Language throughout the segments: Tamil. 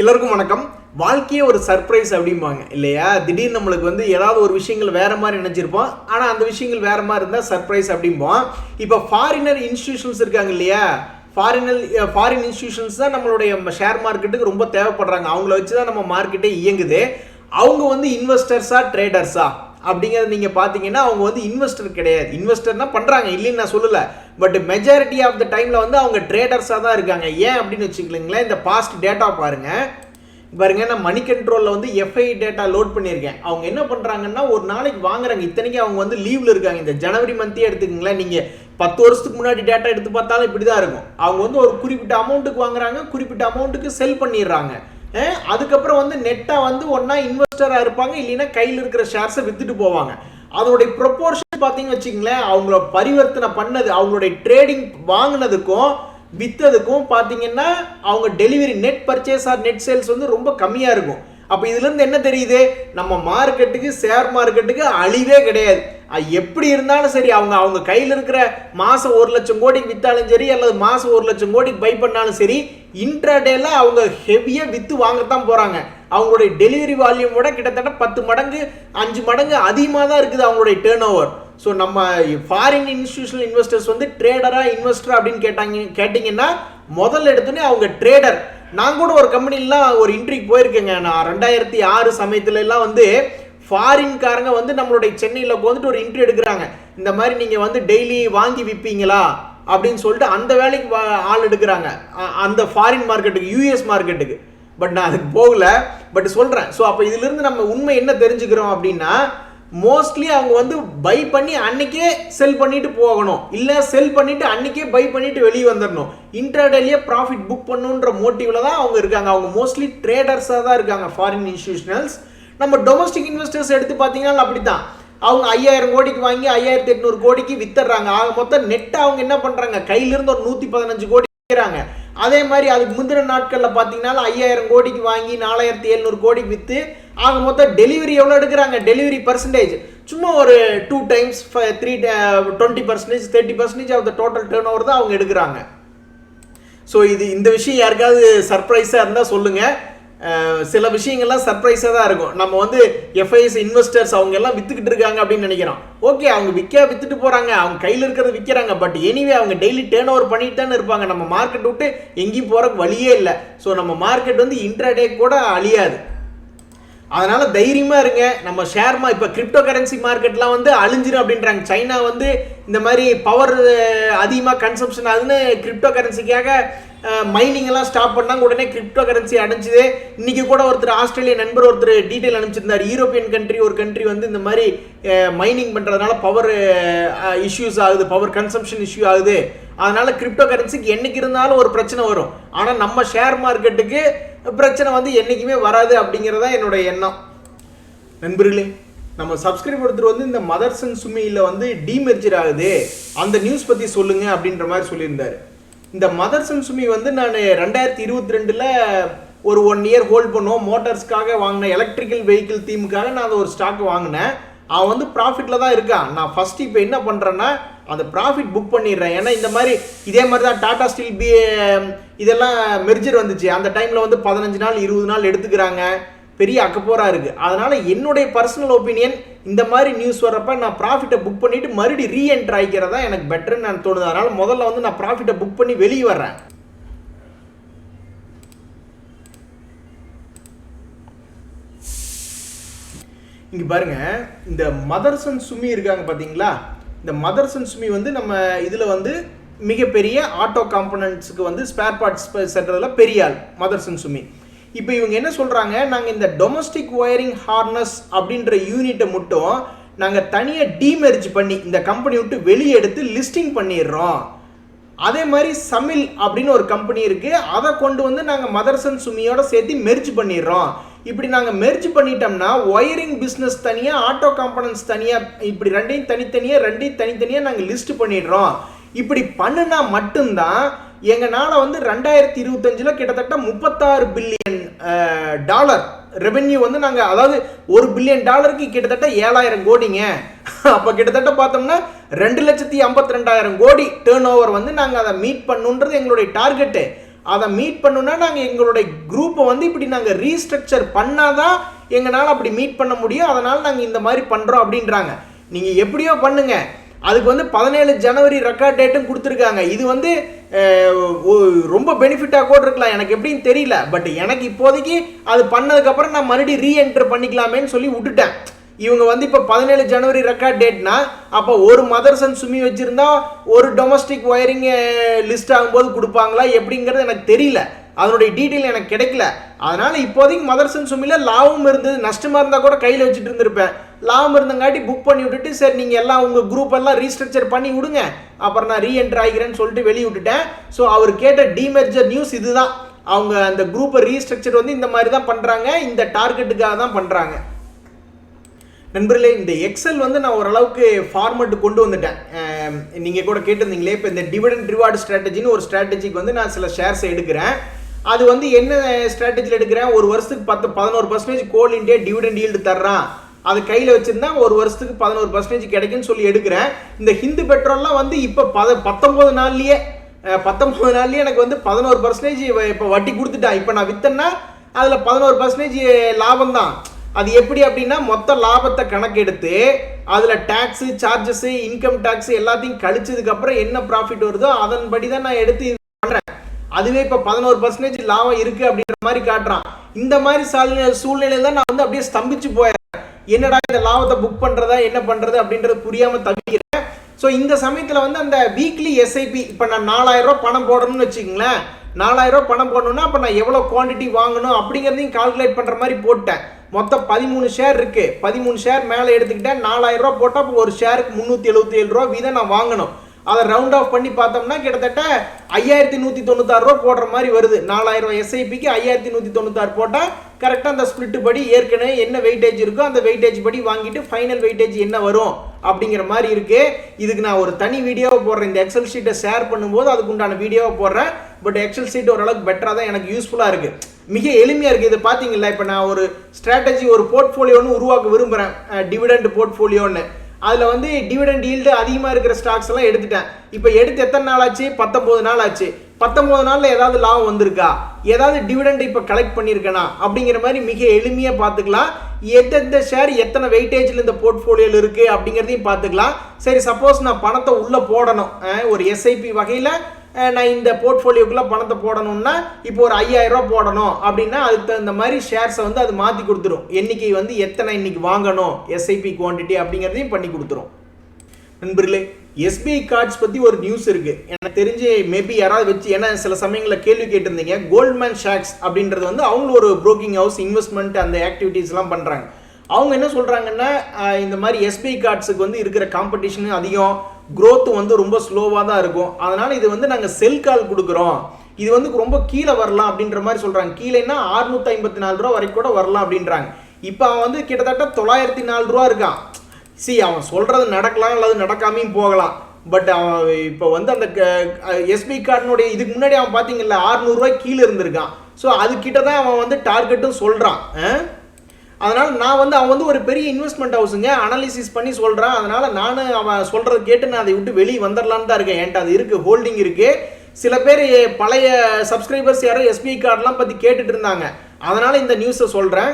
எல்லாருக்கும் வணக்கம். வாழ்க்கையே ஒரு சர்ப்ரைஸ் அப்படிம்பாங்க இல்லையா? திடீர்னு நம்மளுக்கு வந்து ஏதாவது ஒரு விஷயங்கள் வேற மாதிரி நினைச்சிருப்போம், ஆனால் அந்த விஷயங்கள் வேற மாதிரி இருந்தால் சர்ப்ரைஸ் அப்படிம்போம். இப்போ ஃபாரினர் இன்ஸ்டிடியூஷன்ஸ் இருக்காங்க இல்லையா? ஃபாரின் இன்ஸ்டிடியூஷன்ஸ் தான் நம்மளுடைய ஷேர் மார்க்கெட்டுக்கு ரொம்ப தேவைப்படுறாங்க. அவங்கள வச்சு தான் நம்ம மார்க்கெட்டே இயங்குது. அவங்க வந்து இன்வெஸ்டர்ஸா ட்ரேடர்ஸா அப்படிங்கிறது நீங்கள் பார்த்தீங்கன்னா அவங்க வந்து இன்வெஸ்டர் கிடையாது. இன்வெஸ்டர்னா பண்ணுறாங்க இல்லைன்னு நான் சொல்லலை, பட் மெஜாரிட்டி ஆஃப் த டைமில் வந்து அவங்க ட்ரேடர்ஸாக தான் இருக்காங்க. ஏன் அப்படின்னு வச்சுக்கலீங்களேன், இந்த பாஸ்ட் டேட்டா பாருங்க நான் மணி கண்ட்ரோலில் வந்து FII டேட்டா லோட் பண்ணியிருக்கேன். அவங்க என்ன பண்ணுறாங்கன்னா ஒரு நாளைக்கு வாங்குறாங்க. இத்தனைக்கு அவங்க வந்து லீவில் இருக்காங்க. இந்த ஜனவரி மந்த்தே எடுத்துக்கங்களேன், நீங்கள் 10 வருஷத்துக்கு முன்னாடி டேட்டா எடுத்து பார்த்தாலும் இப்படி தான் இருக்கும். அவங்க வந்து ஒரு குறிப்பிட்ட அமௌண்ட்டுக்கு வாங்குறாங்க, குறிப்பிட்ட அமௌண்ட்டுக்கு செல் பண்ணிடுறாங்க. அதுக்கப்புறம் வந்து நெட்டாக வந்து ஒன்றா இன்வெஸ்டராக இருப்பாங்க, இல்லைன்னா கையில் இருக்கிற ஷேர்ஸை வித்துட்டு போவாங்க. அதோடைய ப்ரொப்போர்ஷன் பார்த்தீங்கன்னு வச்சுங்களேன், அவங்கள பரிவர்த்தனை பண்ணது, அவங்களுடைய ட்ரேடிங் வாங்கினதுக்கும் விற்றதுக்கும் பார்த்தீங்கன்னா அவங்க delivery net purchase or net sales வந்து ரொம்ப கம்மியாக இருக்கும். அப்போ இதுலேருந்து என்ன தெரியுது, நம்ம மார்க்கெட்டுக்கு ஷேர் மார்க்கெட்டுக்கு அழிவே கிடையாது. எப்படி இருந்தாலும் சரி, அவங்க கையில் இருக்கிற மாதம் 1 லட்சம் கோடிக்கு விற்றாலும் சரி, அல்லது மாதம் 1 லட்சம் கோடிக்கு பை பண்ணாலும் சரி, இன்ட்ராடேல அவங்க ஹெவியாக விற்று வாங்கத்தான் போகிறாங்க. அவங்களுடைய டெலிவரி வால்யூமோட கிட்டத்தட்ட 10 மடங்கு 5 மடங்கு அதிகமாக தான் இருக்குது அவங்களுடைய டேர்ன் ஓவர். ஸோ நம்ம ஃபாரின் இன்ஸ்டிடியூஷனல் இன்வெஸ்டர்ஸ் வந்து ட்ரேடரா இன்வெஸ்டரா அப்படின்னு கேட்டிங்கன்னா முதல்ல எடுத்தோன்னே அவங்க ட்ரேடர். நான் கூட ஒரு கம்பெனிலாம் ஒரு இன்ட்ரிக்கு போயிருக்கேங்க. நான் 2006 சமயத்துல எல்லாம் வந்து ஃபாரின்காரங்க வந்து நம்மளுடைய சென்னையில் வந்துட்டு ஒரு இன்ட்ரி எடுக்கிறாங்க. இந்த மாதிரி நீங்கள் வந்து டெய்லி வாங்கி விற்பீங்களா அப்படின்னு சொல்லிட்டு அந்த வேலைக்கு ஆள் எடுக்கிறாங்க, அந்த ஃபாரின் மார்க்கெட்டுக்கு, US மார்க்கெட்டுக்கு. பட் நான் அதுக்கு போகல, பட் சொல்கிறேன். ஸோ அப்போ இதிலிருந்து நம்ம உண்மை என்ன தெரிஞ்சுக்கிறோம் அப்படின்னா, மோஸ்ட்லி அவங்க வந்து பை பண்ணி அன்னைக்கே செல் பண்ணிட்டு போகணும், இல்லை செல் பண்ணிட்டு அன்னைக்கே பை பண்ணிட்டு வெளியே வந்துடணும். இன்ட்ராடேலியே ப்ராஃபிட் புக் பண்ணுன்ற மோட்டிவ்ல தான் அவங்க இருக்காங்க. அவங்க மோஸ்ட்லி ட்ரேடர்ஸாக தான் இருக்காங்க ஃபாரின் இன்ஸ்டிடியூஷனல்ஸ். நம்ம டொமஸ்டிக் இன்வெஸ்டர்ஸ் எடுத்து பார்த்தீங்கன்னா அப்படித்தான். அவங்க 5000 கோடிக்கு வாங்கி 5800 கோடிக்கு வித்துறாங்க. ஆக மொத்தம் நெட்டை அவங்க என்ன பண்ணுறாங்க, கையிலிருந்து ஒரு 115 கோடி விற்கிறாங்க. அதே மாதிரி அதுக்கு முந்தின நாட்களில் பார்த்தீங்கன்னா 5000 கோடிக்கு வாங்கி 4700 கோடிக்கு விற்று ஆக மொத்தம் டெலிவரி எவ்வளோ எடுக்கிறாங்க, டெலிவரி பர்சன்டேஜ் சும்மா ஒரு 2 times 20%, 30% off the total turnover தான் அவங்க எடுக்கிறாங்க. ஸோ இந்த விஷயம் யாருக்காவது சர்ப்ரைஸாக இருந்தால் சொல்லுங்கள். சில விஷயங்கள்லாம் சர்ப்ரைஸாக தான் இருக்கும். நம்ம வந்து FIIs இன்வெஸ்டர்ஸ் அவங்க எல்லாம் வித்துக்கிட்டு இருக்காங்க அப்படின்னு நினைக்கிறோம். ஓகே, அவங்க வித்துட்டு போகிறாங்க, அவங்க கையில் இருக்கிறத விற்கிறாங்க. பட் எனிவே அவங்க டெய்லி டேர்ன் ஓவர் பண்ணிட்டு தானே இருப்பாங்க. நம்ம மார்க்கெட் விட்டு எங்கேயும் போகிறக்கு வழியே இல்லை. ஸோ நம்ம மார்க்கெட் வந்து இன்ட்ராடே கூட அழியாது. அதனால தைரியமாக இருங்க. நம்ம இப்போ கிரிப்டோ கரன்சி மார்க்கெட்லாம் வந்து அழிஞ்சிரும் அப்படின்றாங்க. சைனா வந்து இந்த மாதிரி பவர் அதிகமாக கன்சம்ஷன் ஆகுதுன்னு கிரிப்டோ கரன்சிக்காக மைனிங் எல்லாம் ஸ்டாப் பண்ணாங்க. உடனே கிரிப்டோ கரன்சி அடைஞ்சுது. இன்னைக்கு கூட ஒருத்தர் ஆஸ்திரேலிய நண்பர் ஒருத்தர் டீட்டெயில் அனுப்பிச்சிருந்தார். யூரோப்பியன் கண்ட்ரி வந்து இந்த மாதிரி மைனிங் பண்ணுறதுனால பவர் இஷ்யூஸ் ஆகுது, பவர் கன்சம்ஷன் இஷ்யூ ஆகுது. அதனால கிரிப்டோ கரன்சிக்கு என்னைக்கு இருந்தாலும் ஒரு பிரச்சனை வரும். ஆனால் நம்ம ஷேர் மார்க்கெட்டுக்கு பிரச்சனை வந்து என்றைக்குமே வராது அப்படிங்கிறதா என்னோட எண்ணம். நண்பர்களே, நம்ம சப்ஸ்கிரைபர் ஒருத்தர் வந்து இந்த மதர்சன் சுமியில் வந்து டிமெர்ஜர் ஆகுது, அந்த நியூஸ் பற்றி சொல்லுங்க அப்படின்ற மாதிரி சொல்லியிருந்தார். இந்த மதர்சன் சுமி வந்து நான் 2022 ஒரு 1 year ஹோல்ட் பண்ணுவோம். மோட்டார்ஸ்க்காக வாங்கின எலக்ட்ரிக்கல் வெஹிக்கிள் தீமுக்காக நான் அந்த ஒரு ஸ்டாக் வாங்கினேன். அவன் வந்து ப்ராஃபிட்டில் தான் இருக்கான். நான் ஃபர்ஸ்ட் இப்போ என்ன பண்ணுறேன்னா அந்த ப்ராஃபிட் புக் பண்ணிடுறேன். ஏன்னா இந்த மாதிரி இதே மாதிரி தான் டாடா ஸ்டீல் இதெல்லாம் மெர்ஜர் வந்துச்சு. அந்த டைமில் வந்து 15 நாள் 20 நாள் எடுத்துக்கிறாங்க. பெரிய அக்கப்போராக இருக்குது. அதனால் என்னுடைய பர்சனல் ஒப்பீனியன், இந்த மாதிரி நியூஸ் வர்றப்ப நான் ப்ராஃபிட்டை புக் பண்ணிவிட்டு மறுபடியும் ரீஎன்ட்ரு ஆகிக்கிறதா எனக்கு பெட்டர்ன்னு நான் தோணுது. அதனால் முதல்ல வந்து நான் ப்ராஃபிட்டை புக் பண்ணி வெளியே வர்றேன். இங்கே பாருங்கள், இந்த மதர்சன் சுமி இருக்காங்க பார்த்தீங்களா? இந்த மதர்சன் சுமி வந்து நம்ம இதில் வந்து மிகப்பெரிய ஆட்டோ காம்பனன்ட்ஸுக்கு வந்து ஸ்பேர் பார்ட்ஸ் சென்டரில் பெரிய ஆள் மதர்சன் சுமி. இப்போ இவங்க என்ன சொல்கிறாங்க, நாங்கள் இந்த டொமஸ்டிக் ஒயரிங் ஹார்னஸ் அப்படின்ற யூனிட்டை மட்டும் நாங்கள் தனியாக டிமெர்ஜ் பண்ணி இந்த கம்பெனி விட்டு வெளியே எடுத்து லிஸ்டிங் பண்ணிடுறோம். அதே மாதிரி சமில் அப்படின்னு ஒரு கம்பெனி இருக்குது, அதை கொண்டு வந்து நாங்கள் மதர்சன் சுமியோட சேர்த்து மெர்ஜ் பண்ணிடுறோம். இப்படி நாங்கள் மெர்ஜ் பண்ணிட்டோம்னா ஒயரிங் பிஸ்னஸ் தனியாக, ஆட்டோ காம்பனன்ட்ஸ் தனியாக, இப்படி ரெண்டையும் தனித்தனியாக நாங்கள் லிஸ்ட் பண்ணிடுறோம். இப்படி பண்ணுனா மட்டும்தான் எங்களால் வந்து 2025 கிட்டத்தட்ட $36 பில்லியன் ரெவென்யூ வந்து நாங்கள், அதாவது $1 பில்லியன் கிட்டத்தட்ட 7000 கோடிங்க. அப்போ கிட்டத்தட்ட பார்த்தோம்னா 2,52,000 கோடி டேர்ன் ஓவர் வந்து நாங்கள் அதை மீட் பண்ணுன்றது எங்களுடைய டார்கெட்டு. அதை மீட் பண்ணணும்னா நாங்கள் எங்களுடைய குரூப்பை வந்து இப்படி நாங்கள் ரீஸ்ட்ரக்சர் பண்ணாதான் எங்களால் அப்படி மீட் பண்ண முடியும், அதனால் நாங்கள் இந்த மாதிரி பண்ணுறோம் அப்படின்றாங்க. நீங்கள் எப்படியோ பண்ணுங்க, அதுக்கு வந்து 17 ஜனவரி ரெக்கார்ட் டேட்டும் கொடுத்துருக்காங்க. இது வந்து ரொம்ப பெனிஃபிட்டாக கூட இருக்கலாம், எனக்கு எப்படின்னு தெரியல. பட் எனக்கு இப்போதைக்கு அது பண்ணதுக்கப்புறம் நான் மறுபடியும் ரீஎன்டர் பண்ணிக்கலாமேன்னு சொல்லி விட்டுட்டேன். இவங்க வந்து இப்போ 17 ஜனவரி ரெக்கார்ட் டேட்னா அப்போ ஒரு மதர்சன் சுமி வச்சுருந்தா ஒரு டொமஸ்டிக் ஒயரிங் லிஸ்ட் ஆகும்போது கொடுப்பாங்களா எப்படிங்கிறது எனக்கு தெரியல, அதனுடைய டீட்டெயில் எனக்கு கிடைக்கல. அதனால் இப்போதைக்கு மதர்சன் சுமியில் லாபம் இருந்தது, நஷ்டமாக இருந்தால் கூட கையில் வச்சுட்டு இருந்திருப்பேன். லாபம் இருந்தங்காட்டி புக் பண்ணி விட்டுட்டு சரி நீங்கள் எல்லாம் உங்கள் குரூப் எல்லாம் ரீஸ்ட்ரக்சர் பண்ணி விடுங்க, அப்புறம் நான் ரீஎன்டர் ஆகிறேன்னு சொல்லிட்டு வெளியே விட்டுட்டேன். ஸோ அவர் கேட்ட டிமெர்ஜர் நியூஸ் இதுதான். அவங்க அந்த குரூப்பை ரீஸ்ட்ரக்சர் வந்து இந்த மாதிரி தான் பண்ணுறாங்க, இந்த டார்கெட்டுக்காக தான் பண்ணுறாங்க. நண்பர்களே, இந்த எக்ஸல் வந்து நான் ஓரளவுக்கு ஃபார்மேட்டு கொண்டு வந்துட்டேன். நீங்கள் கூட கேட்டிருந்தீங்களே, இப்போ இந்த டிவிடெண்ட் ரிவார்டு ஸ்ட்ராட்டஜின்னு ஒரு ஸ்ட்ராட்டஜிக்கு வந்து நான் சில ஷேர்ஸை எடுக்கிறேன். அது வந்து என்ன ஸ்ட்ராட்டஜியில் எடுக்கிறேன், ஒரு வருஷத்துக்கு 11% கோல் இண்டியா டிவிடெண்ட் ஈல்டு தர்றான், அது கையில் வச்சுருந்தா ஒரு வருஷத்துக்கு 11% கிடைக்குன்னு சொல்லி எடுக்கிறேன். இந்த ஹிந்து பெட்ரோல்லாம் வந்து இப்போ 19 நாள்லேயே எனக்கு வந்து 11% இப்போ வட்டி கொடுத்துட்டான். இப்போ நான் விற்றேன்னா அதில் 11% லாபம் தான். அது எப்படி அப்படின்னா மொத்த லாபத்தை கணக்கெடுத்து அதில் டேக்ஸு, சார்ஜஸ்ஸு, இன்கம் டேக்ஸு எல்லாத்தையும் கழிச்சதுக்கப்புறம் என்ன ப்ராஃபிட் வருதோ அதன்படி தான் நான் எடுத்து இது பண்ணுறேன். அதுவே இப்போ 11% லாபம் இருக்குது அப்படின்ற மாதிரி காட்டுறான். இந்த மாதிரி சூழ்நிலையில் தான் நான் வந்து அப்படியே ஸ்தம்பிச்சு போயிடுறேன். என்னடா இந்த லாபத்தை புக் பண்ணுறதா என்ன பண்ணுறது அப்படின்றது புரியாமல் தவிக்கிறேன். ஸோ இந்த சமயத்தில் வந்து அந்த வீக்லி எஸ்ஐபி இப்போ நான் 4000 ரூபா பணம் போடணும்னு வச்சுக்கோங்களேன். 4000 ரூபா பணம் போடணும்னா அப்போ நான் எவ்வளோ குவான்டிட்டி வாங்கணும் அப்படிங்கிறதையும் கால்குலேட் பண்ணுற மாதிரி போட்டேன். மொத்தம் 13 ஷேர் இருக்கு. 13 ஷேர் மேலே எடுத்துக்கிட்டேன். 4000 ரூபா போட்டால் இப்போ ஒரு ஷேருக்கு 377 ரூபா வீதம் நான் வாங்கணும். அதை ரவுண்ட் ஆஃப் பண்ணி பார்த்தோம்னா கிட்டத்தட்ட 5196 ரூபா போடுற மாதிரி வருது. 4000 எஸ்ஐபிக்கு 5196 போட்டால் கரெக்டாக அந்த ஸ்பிளிட்டு படி ஏற்கனவே என்ன வெயிட்டேஜ் இருக்கோ அந்த வெயிட்டேஜ் படி வாங்கிட்டு ஃபைனல் வெயிட்டேஜ் என்ன வரும் அப்படிங்கிற மாதிரி இருக்கு. இதுக்கு நான் ஒரு தனி வீடியோவை போடுறேன். இந்த எக்ஸல் ஷீட்டை ஷேர் பண்ணும்போது அதுக்கு உண்டான வீடியோவை போடுறேன். பட் எக்ஸல் ஷீட் ஓரளவுக்கு பெட்டராக தான் எனக்கு யூஸ்ஃபுல்லாக இருக்கு, மிக எளிமையாக இருக்குது. இது பார்த்தீங்களா, இப்போ நான் ஒரு ஸ்ட்ராட்டஜி ஒரு போர்ட்ஃபோலியோன்னு உருவாக்க விரும்புகிறேன், டிவிடெண்ட் போர்ட்ஃபோலியோன்னு. அதில் வந்து டிவிடெண்ட் ஈல்டு அதிகமாக இருக்கிற ஸ்டாக்ஸ் எல்லாம் எடுத்துட்டேன். இப்போ எடுத்து எத்தனை நாள் ஆச்சு? 19 நாள் ஆச்சு. 19 நாளில் ஏதாவது லாபம் வந்திருக்கா, ஏதாவது டிவிடெண்ட் இப்போ கலெக்ட் பண்ணியிருக்கேனா அப்படிங்கிற மாதிரி மிக எளிமையாக பார்த்துக்கலாம். எந்தெந்த ஷேர் எத்தனை வெயிட்டேஜில் இந்த போர்ட்ஃபோலியோவில் இருக்குது அப்படிங்கிறதையும் பார்த்துக்கலாம். சரி, சப்போஸ் நான் பணத்தை உள்ளே போடணும், ஒரு எஸ்ஐபி வகையில் நான் இந்த போர்ட்ஃபோலியோக்குள்ளே பணத்தை போடணும்னா இப்போ ஒரு 5000 ரூபா போடணும் அப்படின்னா அதுக்கு தகுந்த மாதிரி ஷேர்ஸை வந்து அது மாற்றி கொடுத்துரும். எண்ணிக்கை வந்து எத்தனை இன்னைக்கு வாங்கணும் எஸ்ஐபி குவான்டிட்டி அப்படிங்கிறதையும் பண்ணி கொடுத்துரும். நண்பர்களே, எஸ்பிஐ கார்ட்ஸ் பற்றி ஒரு நியூஸ் இருக்குது. எனக்கு தெரிஞ்சு மேபி யாராவது வச்சு, ஏன்னா சில சமயங்களில் கேள்வி கேட்டிருந்தீங்க. கோல்ட்மேன் சாக்ஸ் அப்படின்றது வந்து அவங்களும் ஒரு ப்ரோக்கிங் ஹவுஸ், இன்வெஸ்ட்மெண்ட் அந்த ஆக்டிவிட்டீஸ்லாம் பண்ணுறாங்க. அவங்க என்ன சொல்கிறாங்கன்னா, இந்த மாதிரி எஸ்பிஐ கார்ட்ஸுக்கு வந்து இருக்கிற காம்படிஷன் அதிகம், growth வந்து ரொம்ப ஸ்லோவாக தான் இருக்கும். அதனால் இது வந்து நாங்கள் செல் கால் கொடுக்குறோம், இது வந்து ரொம்ப கீழே வரலாம் அப்படின்ற மாதிரி சொல்கிறாங்க. கீழேன்னா 654 ரூபா வரைக்கும் கூட வரலாம் அப்படின்றாங்க. இப்போ அவன் வந்து கிட்டத்தட்ட 904 ரூபா இருக்கான். அவன் சொல்கிறது நடக்கலாம் அல்லது நடக்காமையும் போகலாம். பட் அவன் இப்போ வந்து அந்த எஸ்பிஐ கார்டினுடைய இதுக்கு முன்னாடி அவன் பார்த்தீங்கல்ல 600 ரூபாய் கீழே இருந்திருக்கான். ஸோ அதுக்கிட்ட தான் அவன் வந்து டார்கெட்டும் சொல்கிறான். அதனால் நான் வந்து அவன் வந்து ஒரு பெரிய இன்வெஸ்ட்மெண்ட் ஹவுஸுங்க, அனாலிசிஸ் பண்ணி சொல்கிறான். அதனால் நான் அவன் சொல்கிறத கேட்டு நான் அதை விட்டு வெளியே வந்துடலான்னு தான் இருக்கேன். என்கிட்ட அது இருக்குது, ஹோல்டிங் இருக்குது. சில பேர் பழைய சப்ஸ்கிரைபர்ஸ் யாரோ எஸ்பிஐ கார்டெலாம் பற்றி கேட்டுட்டு இருந்தாங்க. அதனால் இந்த நியூஸை சொல்கிறேன்.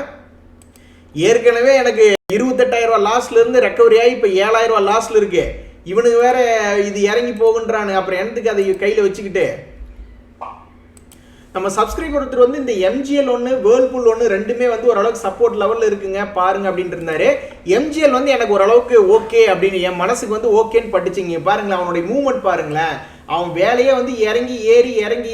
ஏற்கனவே எனக்கு 28,000 ரூபா லாஸ்ட்லேருந்து ரெக்கவரி ஆகி இப்போ 7,000 ரூபா லாஸ்ட்டில் இருக்குது. இவனுக்கு வேற இது இறங்கி போகுன்றானு, அப்புறம் எனக்கு அதை கையில் வச்சுக்கிட்டு. நம்ம சப்ஸ்கிரைபர் ஒருத்தர் வந்து இந்த MGL ஒன்று, வேர்ல்பூல் ஒன்று ரெண்டுமே வந்து ஓரளவுக்கு சப்போர்ட் லெவலில் இருக்குங்க பாருங்க அப்படின்ட்டு இருந்தாரு. MGL வந்து எனக்கு ஓரளவுக்கு ஓகே அப்படின்னு என் மனசுக்கு வந்து ஓகேன்னு பட்டுச்சிங்க. பாருங்களேன், அவனுடைய மூவ்மெண்ட் பாருங்களேன், அவன் வேலையே வந்து இறங்கி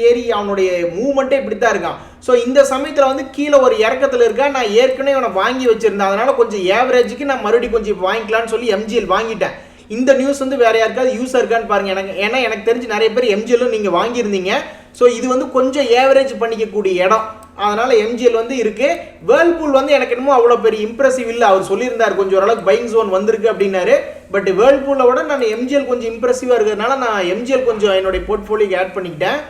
ஏறி அவனுடைய மூவ்மெண்ட்டே இப்படித்தான் இருக்கான். ஸோ இந்த சமயத்தில் வந்து கீழே ஒரு இறக்கத்தில் இருக்கா. நான் ஏற்கனவே அவனை வாங்கி வச்சிருந்தேன், அதனால கொஞ்சம் ஏவரேஜுக்கு நான் மறுபடியும் கொஞ்சம் வாங்கிக்கலான்னு சொல்லி MGL வாங்கிட்டேன். இந்த நியூஸ் வந்து வேற யாருக்காவது யூஸாக இருக்கான்னு பாருங்க. ஏன்னா எனக்கு தெரிஞ்சு நிறைய பேர் MGL நீங்கள் வாங்கியிருந்தீங்க. ஸோ இது வந்து கொஞ்சம் ஏவரேஜ் பண்ணிக்கக்கூடிய இடம், அதனால MGL வந்து இருக்கு. வேர்ல்பூல் வந்து எனக்கு என்னமோ அவ்வளோ பெரிய இம்ப்ரெசிவ் இல்லை. அவர் சொல்லியிருந்தார் கொஞ்சம் ஓரளவுக்கு பையிங் ஜோன் வந்திருக்கு அப்படின்னாரு. பட் வேர்ல்பூலை விட நான் MGL கொஞ்சம் இம்ப்ரெசிவாக இருக்கிறதுனால நான் MGL கொஞ்சம் என்னுடைய போர்ட்ஃபோலியோக்கு ஆட் பண்ணிக்கிட்டேன்.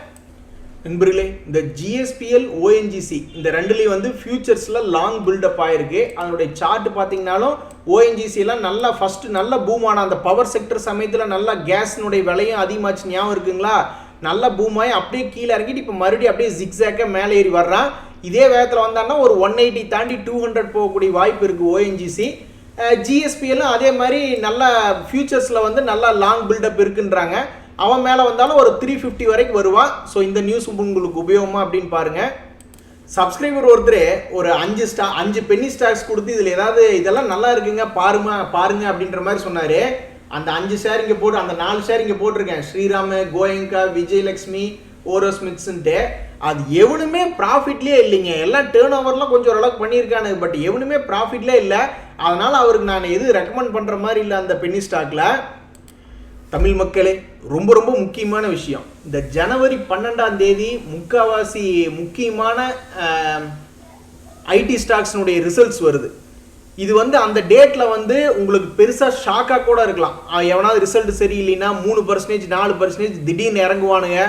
நண்பர்களே, இந்த GSPL ONGC இந்த ரெண்டுலேயும் வந்து ஃபியூச்சர்ஸில் லாங் பில்டப் ஆயிருக்கு. அதனுடைய சார்ட் பார்த்தீங்கன்னாலும் ONGCலாம் நல்லா ஃபஸ்ட்டு நல்ல பூமான அந்த பவர் செக்டர் சமயத்தில் நல்லா கேஸ்னுடைய விலையும் அதிகமாச்சு, ஞாபகம் இருக்குங்களா? நல்லா பூம் ஆகி அப்படியே கீழே இறங்கிட்டு இப்போ மறுபடியும் அப்படியே ஜிக்ஸாக்காக மேலே ஏறி வர்றான். இதே வேகத்தில் வந்தான்னா ஒரு 180 தாண்டி 200 போகக்கூடிய வாய்ப்பு இருக்குது ஓஎன்ஜிசி. ஜிஎஸ்பிஎல்லும் அதே மாதிரி நல்ல ஃபியூச்சர்ஸில் வந்து நல்லா லாங் பில்டப் இருக்குன்றாங்க. அவன் மேலே வந்தாலும் ஒரு 350 வரைக்கும் வருவான். ஸோ இந்த நியூஸ் உங்களுக்கு உபயோகமா அப்படின்னு பாருங்கள். சப்ஸ்கிரைபர் ஒருத்தர் ஒரு 5 பென்னி ஸ்டாக்ஸ் கொடுத்து இதில் ஏதாவது இதெல்லாம் நல்லா இருக்குங்க பாருங்க அப்படின்ற மாதிரி சொன்னார். அந்த 5 ஷேர் இங்கே போட்டு அந்த 4 ஷேர் இங்கே போட்டிருக்கேன். ஸ்ரீராம், கோயங்கா, விஜயலக்ஷ்மி, ஓரோஸ்மித்ஸ்ன்ட்டு. அது எவனுமே ப்ராஃபிட்லேயே இல்லைங்க. எல்லாம் டேர்ன் ஓவர்லாம் கொஞ்சம் ஓரளவுக்கு பண்ணியிருக்கானு, பட் எவனுமே ப்ராஃபிட்லேயே இல்லை. அதனால் அவருக்கு நான் எது ரெக்கமெண்ட் பண்ணுற மாதிரி இல்லை அந்த பென்னி ஸ்டாக்கில். தமிழ் மக்களே, ரொம்ப ரொம்ப முக்கியமான விஷயம். இந்த ஜனவரி 12ஆம் தேதி முக்கால்வாசி முக்கியமான ஐடி ஸ்டாக்ஸ்னுடைய ரிசல்ட்ஸ் வருது. இது வந்து அந்த டேட்டில் வந்து உங்களுக்கு பெருசாக ஷாக்காக கூட இருக்கலாம். எவனாவது ரிசல்ட் சரியில்லைன்னா 3%, 4% திடீர்னு இறங்குவானுங்க.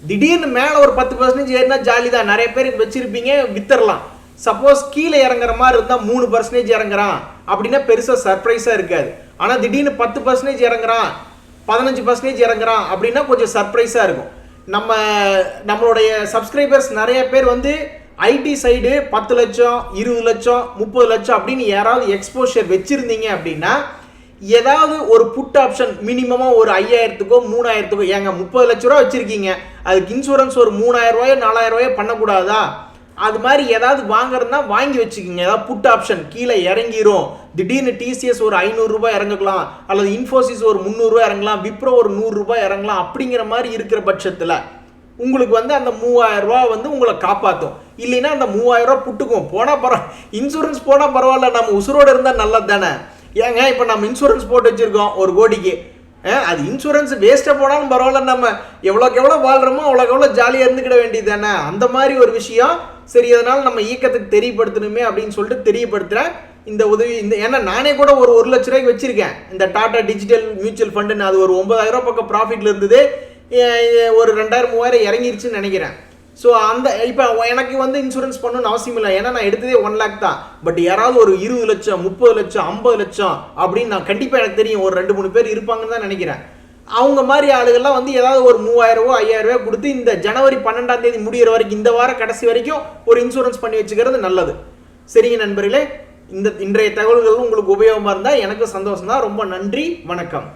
திடீர்னு மேலே ஒரு 10% ஏறினா ஜாலி தான். நிறைய பேர் வச்சுருப்பீங்க, வித்தரலாம். சப்போஸ் கீழே இறங்குற மாதிரி இருந்தால் 3% இறங்குறான் அப்படின்னா பெருசாக சர்ப்ரைஸாக இருக்காது. ஆனால் திடீர்னு 10% இறங்குறான், 15% இறங்குறான் அப்படின்னா கொஞ்சம் சர்ப்ரைஸாக இருக்கும். நம்மளுடைய சப்ஸ்கிரைபர்ஸ் நிறைய பேர் வந்து ஐடி சைடு 10 லட்சம், 20 லட்சம், 30 லட்சம் அப்படின்னு யாராவது எக்ஸ்போஷர் வச்சுருந்தீங்க அப்படின்னா ஏதாவது ஒரு புட் ஆப்ஷன் மினிமமாக ஒரு 5000க்கோ 3000க்கோ, ஏங்க 30 லட்ச ரூபா வச்சுருக்கீங்க, அதுக்கு இன்சூரன்ஸ் ஒரு 3000 ரூபாயோ 4000 ரூபாயோ பண்ணக்கூடாதா? அது மாதிரி ஏதாவது வாங்குறதுனா வாங்கி வச்சுக்கோங்க. ஏதாவது புட் ஆப்ஷன் கீழே இறங்கிரும். திடீர்னு டிசிஎஸ் ஒரு 500 ரூபாய் இறங்கலாம், அல்லது இன்ஃபோசிஸ் ஒரு 300 ரூபாய் இறங்கலாம், விப்ரோ ஒரு 100 ரூபாய் இறங்கலாம். அப்படிங்கிற மாதிரி இருக்கிற பட்சத்தில் உங்களுக்கு வந்து அந்த 3000 ரூபா வந்து உங்களை காப்பாற்றும். இல்லைன்னா அந்த 3000 ரூபா புட்டுக்கும் போனால் இன்சூரன்ஸ் போனால் பரவாயில்ல, நம்ம உசுரோடு இருந்தால் நல்லது தானே. ஏங்க இப்போ நம்ம இன்சூரன்ஸ் போட்டு வச்சுருக்கோம் 1 கோடிக்கு, அது இன்சூரன்ஸ் வேஸ்ட்டாக போனாலும் பரவாயில்ல, நம்ம எவ்வளோக்கு எவ்வளோ வாழ்கிறோமோ அவ்வளோக்கு எவ்வளோ ஜாலியாக இருந்துக்கிட வேண்டியது தானே. அந்த மாதிரி ஒரு விஷயம். சரி, அதனால் நம்ம இயக்கத்துக்கு தெரியப்படுத்தணுமே அப்படின்னு சொல்லிட்டு தெரியப்படுத்துகிறேன் இந்த உதவி. ஏன்னா நானே கூட ஒரு 1 லட்ச ரூபாய்க்கு வச்சுருக்கேன் இந்த டாடா டிஜிட்டல் மியூச்சுவல் ஃபண்டுன்னு. அது ஒரு 9000 ரூபா பக்கம் ப்ராஃபிட்டில் இருந்தது. ஒரு 2000 3000 இறங்கிருச்சுன்னு நினைக்கிறேன். ஸோ அந்த இப்போ எனக்கு வந்து இன்சூரன்ஸ் பண்ணணும்னு அவசியம் இல்லை. ஏன்னா நான் எடுத்ததே 1 lakh தான். பட் யாராவது ஒரு 20 லட்சம், 30 லட்சம், 50 லட்சம் அப்படின்னு நான் கண்டிப்பாக எனக்கு தெரியும் ஒரு 2-3 பேர் இருப்பாங்கன்னு தான் நினைக்கிறேன். அவங்க மாதிரி ஆளுகள்லாம் வந்து ஏதாவது ஒரு 3000 ரூபா 5000 ரூபா கொடுத்து இந்த ஜனவரி 12ஆம் தேதி முடிகிற வரைக்கும், இந்த வார கடைசி வரைக்கும் ஒரு இன்சூரன்ஸ் பண்ணி வச்சுக்கிறது நல்லது. சரிங்க நண்பர்களே, இன்றைய தகவல்கள் உங்களுக்கு உபயோகமாக இருந்தால் எனக்கு சந்தோஷம் தான். ரொம்ப நன்றி, வணக்கம்.